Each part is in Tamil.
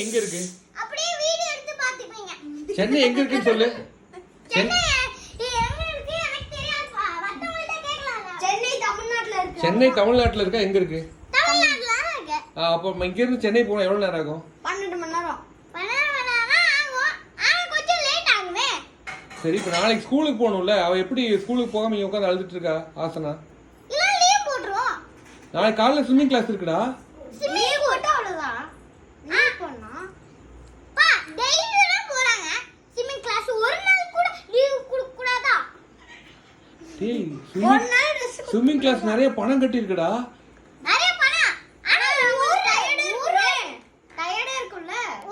எங்க இருக்கு? அப்படியே வீடியோ எடுத்து பாத்துப்பீங்க. சென்னை எங்க இருக்குன்னு சொல்லு. சென்னை எங்க இருக்கு எனக்கு தெரியாதுப்பா. மத்தவங்கள்ட்ட கேட்கலாம்ல. சென்னை தமிழ்நாட்டுல இருக்கு. சென்னை தமிழ்நாட்டுல இருக்கா? எங்க இருக்கு? தமிழ்நாட்டுல இருக்கு. அப்ப இங்க இருந்து சென்னை போனா எவ்வளவு நேரம் ஆகும்? 12 மணி நேரம். 12 மணி நேரம் ஆகும். ஆனா கொஞ்சம் லேட் ஆகுமே. சரி, இப்ப நாளைக்கு ஸ்கூலுக்கு போகணும்ல. அவ எப்படி ஸ்கூலுக்கு போகாம இங்க உட்கார்ந்து அழுதுட்டு இருக்கா ஆசனா? இல்ல லீவ் போடுறோம். நாளைக்கு காலையில ஸ்விம்மிங் கிளாஸ் இருக்குடா. லீவ் போட்டா அவ்வளவுதான். லீவ் பண்ணா பா டெய்லி தான் போறாங்க ஸ்விம்மிங் கிளாஸ். ஒரு நாள் கூட லீவ் கொடுக்க கூடாதா? டேய், ஒரு நாள் ஸ்விம்மிங் கிளாஸ் நிறைய பணம் கட்டி இருக்குடா. நிறைய பணம். ஆனா ஒரு டயர்ட் இருக்குல்ல.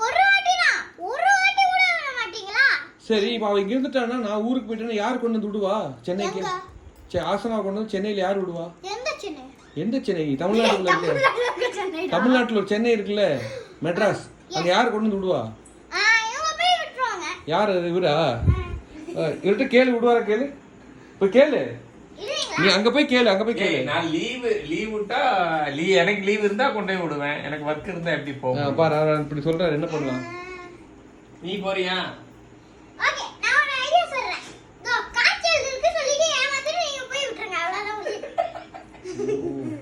ஒரு வாட்டி கூட வர மாட்டீங்களா? சரி, இப்ப அவ இங்க இருந்துட்டானா நான் ஊருக்கு போயிட்டேன்னா யார் கொண்டு வந்து விடுவா சென்னைக்கு? சரி, ஆசனா கொண்டு வந்து சென்னையில யார் விடுவா? எந்த சென்னை? எந்த சென்னை? தமிழ்நாட்டுல இருக்கு. தமிழ்நாட்டுல ஒரு சென்னை இருக்குல்ல, மெட்ராஸ். அங்க யார் கொண்டு வந்து விடுவா? இவங்க போய் விட்டுருவாங்க. யார் அது? இவரா? இவர்கிட்ட கேளு, விடுவாரா கேளு. போய் கேளு. நீ அங்க போய் கேளு, அங்க போய் கேளு. நான் லீவ் விட்டா எனக்கு லீவ் இருந்தா கொண்டு போய் விடுவேன். எனக்கு வர்க் இருந்தா எப்படி போகும்? பாரு இப்படி சொல்றாரு, என்ன பண்ணலாம்? நீ போறியா? ஓகே, நான் ஒரு ஐடியா சொல்றேன். காய்ச்சல் இருக்கு சொல்லிட்டு ஏமாத்திட்டு நீங்க போய் விட்டுருங்க. அவ்வளவுதான்.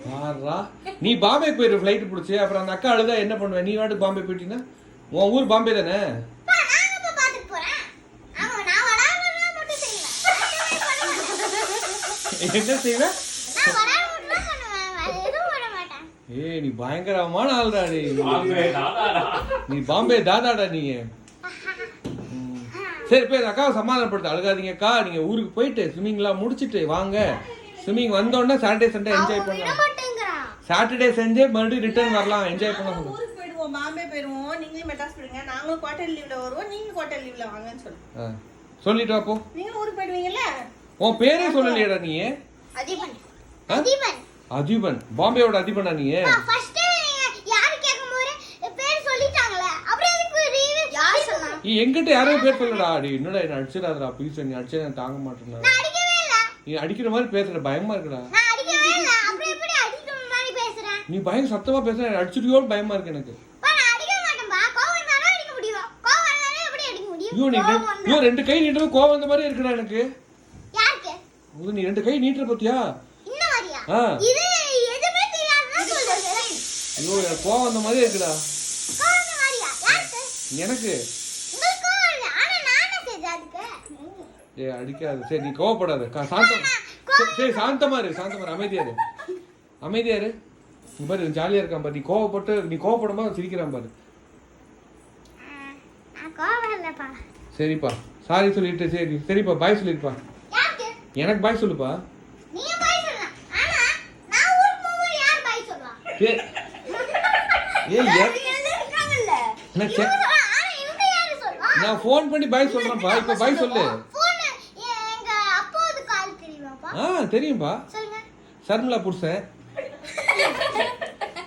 பாருடா, நீ பாம்பே போயிரு ஃப்ளைட் பிடிச்சி. அப்புறம் அந்த அக்கா அழுதா என்ன பண்ணுவ? நீ வாட்டு பாம்பே போயிட்டீங்கன்னா உன் ஊர் பாம்பே தானே? என்ன செய்வேன்? ஏய், நீ பயங்கரமான ஆள்டா. நீ பாம்பே தாதாடா நீ. சரி, போய் அக்காவை சமாதானப்படுத்த. அழுகாதீங்க அக்கா, நீங்க ஊருக்கு போயிட்டு ஸ்விம்மிங்லாம் முடிச்சிட்டு வாங்க. ஸ்விம்மிங் வந்தோடனே சாட்டர்டே சண்டே என்ஜாய் பண்ணலாம். சாட்டர்டே செஞ்சு மறுபடியும் ரிட்டர்ன் வரலாம், என்ஜாய் பண்ணலாம். ஊருக்கு போயிடுவோம், பாம்பே போயிடுவோம். நீங்களும் மெட்ராஸ் போயிடுங்க, நாங்களும் குவார்டர் லீவ்ல வருவோம். நீங்க குவார்டர் லீவ்ல வாங்கன்னு சொல்லுங்க. சொல்லிட்டு வா போ. நீங்களும் ஊருக்கு போயிடுவீங்கல்ல? உன் பேரே சொல்லலையடா நீ. அதிபன். அதிபன். பாம்பேவோட அதிபனா நீ? ஃபர்ஸ்ட் யாரு கேக்கும்போது பேர் சொல்லிட்டாங்களே, அப்புறம் எதுக்கு யார் சொன்னா? நீ என்கிட்ட யாரையும் பேர் சொல்லடா. அடி என்னடா என்ன அடிச்சிடாதடா ப்ளீஸ். நீ அடிச்சா நான் தாங்க மாட்டேனா. நான் அடிக்கவே இல்ல. நீ அடிக்கிற மாதிரி பேசுற, பயமா இருக்குடா. நான் அடிக்கவே இல்ல. அப்புறம் எப்படி அடிக்கிற மாதிரி பேசுறேன்? நீ பயங்கர சத்தமா பேசுற, அடிச்சிடுவோன்னு பயமா இருக்கு எனக்கு. நான் அடிக்க மாட்டேன்பா. கோவம் வந்தாலும் அடிக்க முடியும். கோவம் வரலனா எப்படி அடிக்க முடியும்? ஐயோ, ரெண்டு கை நீட்டவே கோவம் வந்த மாதிரி இருக்குடா எனக்கு. யாருக்கு? நீ ரெண்டு கை நீட்டுற பத்தியா? இன்ன மாதிரியா? இது எதுமே தெரியாதுன்னா சொல்லுங்க. ஐயோ, கோவம் வந்த மாதிரி இருக்குடா. கோவம் வந்த மாதிரியா? யாருக்கு? எனக்கு. உங்களுக்கு கோவம் இல்ல. ஆனா நானே செஞ்சேன் அதுக்கு. ஏய், அடிக்காத. சரி, நீ கோவப்படாத. சாந்தம். சரி, சாந்தமா இரு, அமைதியா இரு. அமைதியா இரு. நீ பாரு ஜாலியா இருக்கான் பாரு. நீ கோவப்படும்போது சிரிக்கிறான் பாரு. கோவம் இல்லப்பா. சரிப்பா, சாரி சொல்லிட்டு. சரிப்பா, பாய் சொல்லிருப்பா. யாருக்கு? எனக்கு பாய் சொல்லுப்பா. நீங்க பாய் சொல்லலாம். ஆனா நான் ஊருக்கு போகும்போது யார் பாய் சொல்வா? ஏய், இருக்காங்கல்ல. இவங்க யாரு சொல்வா? நான் ஃபோன் பண்ணி பாய் சொல்றேன்ப்பா. இப்ப பாய் சொல்லு. போன் எங்க அப்பாவுக்கு கால் தெரியுமாப்பா? தெரியும்பா. சொல்லுங்க. சர்மிளா புருஷன்.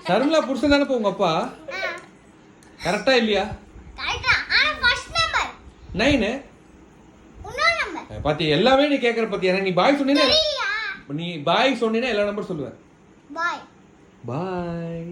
சர்மிளா புருஷன் தானே உங்க அப்பா? கரெக்டா இல்லையா? கரெக்ட்டா. ஆனா ஃபர்ஸ்ட் நம்பர் 9. இன்னொரு நம்பர். பாத்தி, எல்லாமே நீ கேக்குற பாத்தியா? நீ பாய் சொன்னீனா, தெரியலையா? நீ பாய் சொன்னீனா எல்லா நம்பர் சொல்லுவேன். பாய். பாய்.